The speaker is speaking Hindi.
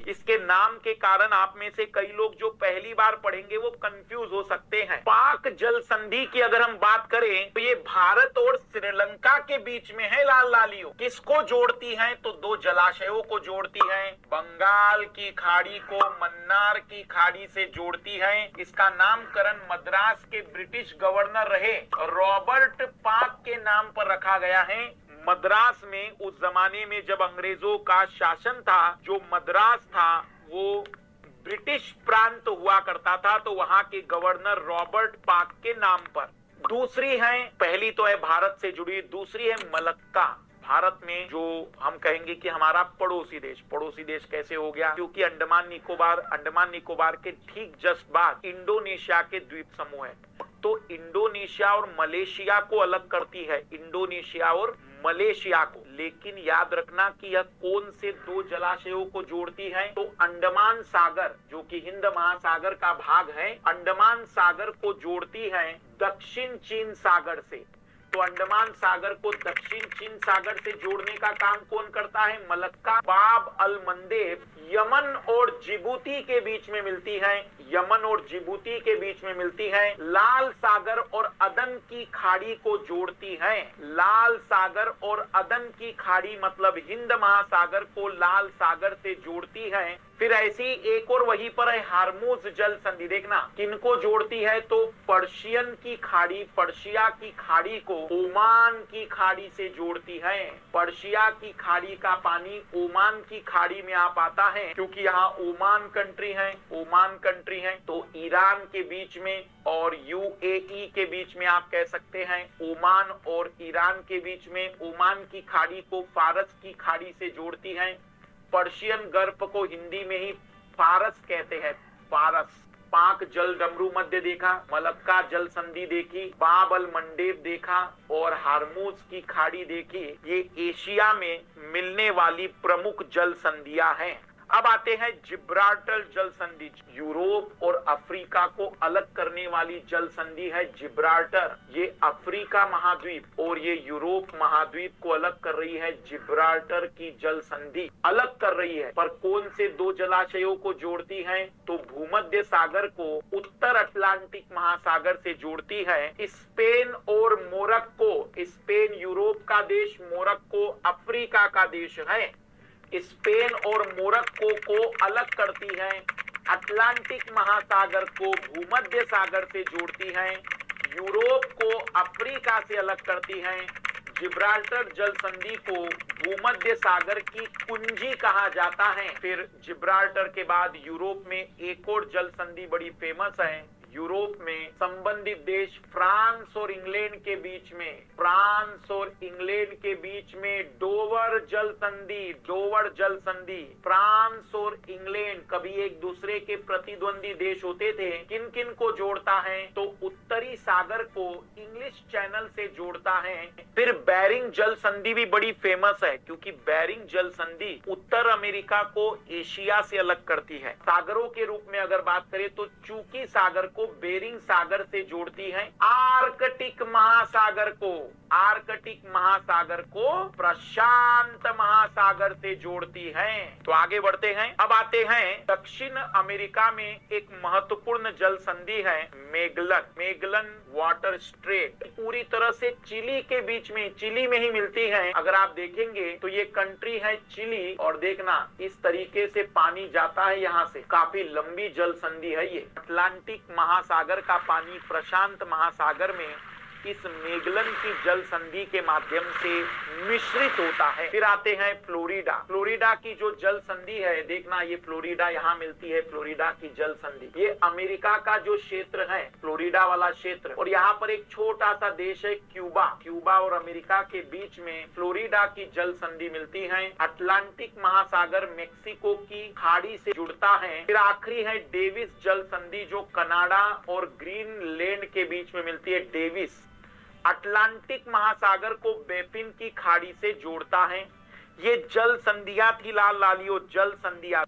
इसके नाम के कारण आप में से कई लोग जो पहली बार पढ़ेंगे वो कंफ्यूज हो सकते हैं। पाक जल संधि की अगर हम बात करें तो ये भारत और श्रीलंका के बीच में है लाल लालियों। किसको जोड़ती है? तो दो जलाशयों को जोड़ती है। बंगाल की खाड़ी को मन्नार की खाड़ी से जोड़ती है। इसका नामकरण मद्रास के ब्रिटिश गवर्नर रहे रॉबर्ट पाक के नाम पर रखा गया है। मद्रास में उस जमाने में जब अंग्रेजों का शासन था, जो मद्रास था वो ब्रिटिश प्रांत हुआ करता था, तो वहां के गवर्नर रॉबर्ट पाक के नाम पर। दूसरी है, पहली तो है भारत से जुड़ी, दूसरी है मलक्का। भारत में जो हम कहेंगे कि हमारा पड़ोसी देश कैसे हो गया? क्योंकि अंडमान निकोबार के ठीक जस्ट बाद इंडोनेशिया के द्वीप समूह है, तो इंडोनेशिया और मलेशिया को अलग करती है, इंडोनेशिया और मलेशिया को। लेकिन याद रखना कि यह कौन से दो जलाशयों को जोड़ती है? तो अंडमान सागर, जो कि हिंद महासागर का भाग है, अंडमान सागर को जोड़ती है दक्षिण चीन सागर से। तो अंडमान सागर को दक्षिण चीन सागर से जोड़ने का काम कौन करता है? मलक्का। बाब अल मंदेब यमन और जिबूती के बीच में मिलती है, यमन और जिबूती के बीच में मिलती है। लाल सागर और अदन की खाड़ी को जोड़ती है। लाल सागर और अदन की खाड़ी मतलब हिंद महासागर को लाल सागर से जोड़ती है। फिर ऐसी एक और वहीं पर है हार्मूज जल संधि। देखना किनको जोड़ती है? तो पर्शियन की खाड़ी, पर्शिया की खाड़ी को ओमान की खाड़ी से जोड़ती है। पर्शिया की खाड़ी का पानी ओमान की खाड़ी में आ पाता है, क्योंकि यहाँ ओमान कंट्री है, तो ईरान के बीच में और यूएई के बीच में आप कह सकते हैं, ओमान और ईरान के बीच में ओमान की खाड़ी को फारस की खाड़ी से जोड़ती है। पर्शियन गर्फ को हिंदी में ही फारस कहते हैं, फारस। पाक जल डमरू मध्य देखा, मलक्का जल संधि देखी, बाब अल मंडेब देखा और हार्मूज की खाड़ी देखी। ये एशिया में मिलने वाली प्रमुख जल संधियां हैं। अब आते हैं जिब्राल्टर जल संधि। यूरोप और अफ्रीका को अलग करने वाली जल संधि है जिब्राल्टर। ये अफ्रीका महाद्वीप और ये यूरोप महाद्वीप को अलग कर रही है जिब्राल्टर की जल संधि। अलग कर रही है, पर कौन से दो जलाशयों को जोड़ती है? तो भूमध्य सागर को उत्तर अटलांटिक महासागर से जोड़ती है। स्पेन और मोरक्को, स्पेन यूरोप का देश, मोरक्को अफ्रीका का देश है। स्पेन और मोरक्को को अलग करती है। अटलांटिक महासागर को भूमध्य सागर से जोड़ती है। यूरोप को अफ्रीका से अलग करती है। जिब्राल्टर जल संधि को भूमध्य सागर की कुंजी कहा जाता है। फिर जिब्राल्टर के बाद यूरोप में एक और जल संधि बड़ी फेमस है। यूरोप में संबंधित देश फ्रांस और इंग्लैंड के बीच में, डोवर जल संधि। फ्रांस और इंग्लैंड कभी एक दूसरे के प्रतिद्वंदी देश होते थे। किन किन को जोड़ता है? तो उत्तरी सागर को इंग्लिश चैनल से जोड़ता है। फिर बेरिंग जल संधि भी बड़ी फेमस है, क्योंकि बेरिंग जल संधि उत्तर अमेरिका को एशिया से अलग करती है। सागरों के रूप में अगर बात करें तो चूकी सागर को बेरिंग सागर से जोड़ती है। आर्कटिक महासागर को प्रशांत महासागर से जोड़ती है। तो आगे बढ़ते हैं। अब आते हैं दक्षिण अमेरिका में एक महत्वपूर्ण जल संधि है मेगलन वाटर स्ट्रेट। पूरी तरह से चिली के बीच में, चिली में ही मिलती है। अगर आप देखेंगे तो ये कंट्री है चिली, और देखना इस तरीके से पानी जाता है यहाँ से। काफी लंबी जल संधि है ये। अटलांटिक महासागर का पानी प्रशांत महासागर में इस मेगलन की जल संधि के माध्यम से मिश्रित होता है। फिर आते हैं फ्लोरिडा की जो जल संधि है, देखना ये फ्लोरिडा यहाँ मिलती है, फ्लोरिडा की जल संधि। ये अमेरिका का जो क्षेत्र है, फ्लोरिडा वाला क्षेत्र, और यहाँ पर एक छोटा सा देश है क्यूबा और अमेरिका के बीच में फ्लोरिडा की जल संधि मिलती है। अटलांटिक महासागर मेक्सिको की खाड़ी से जुड़ता है। फिर आखिरी है डेविस जल संधि, जो कनाडा और ग्रीनलैंड के बीच में मिलती है। डेविस अटलांटिक महासागर को बेफिन की खाड़ी से जोड़ता है। ये जल संधियां थी लाल लालियो, जल संधियां।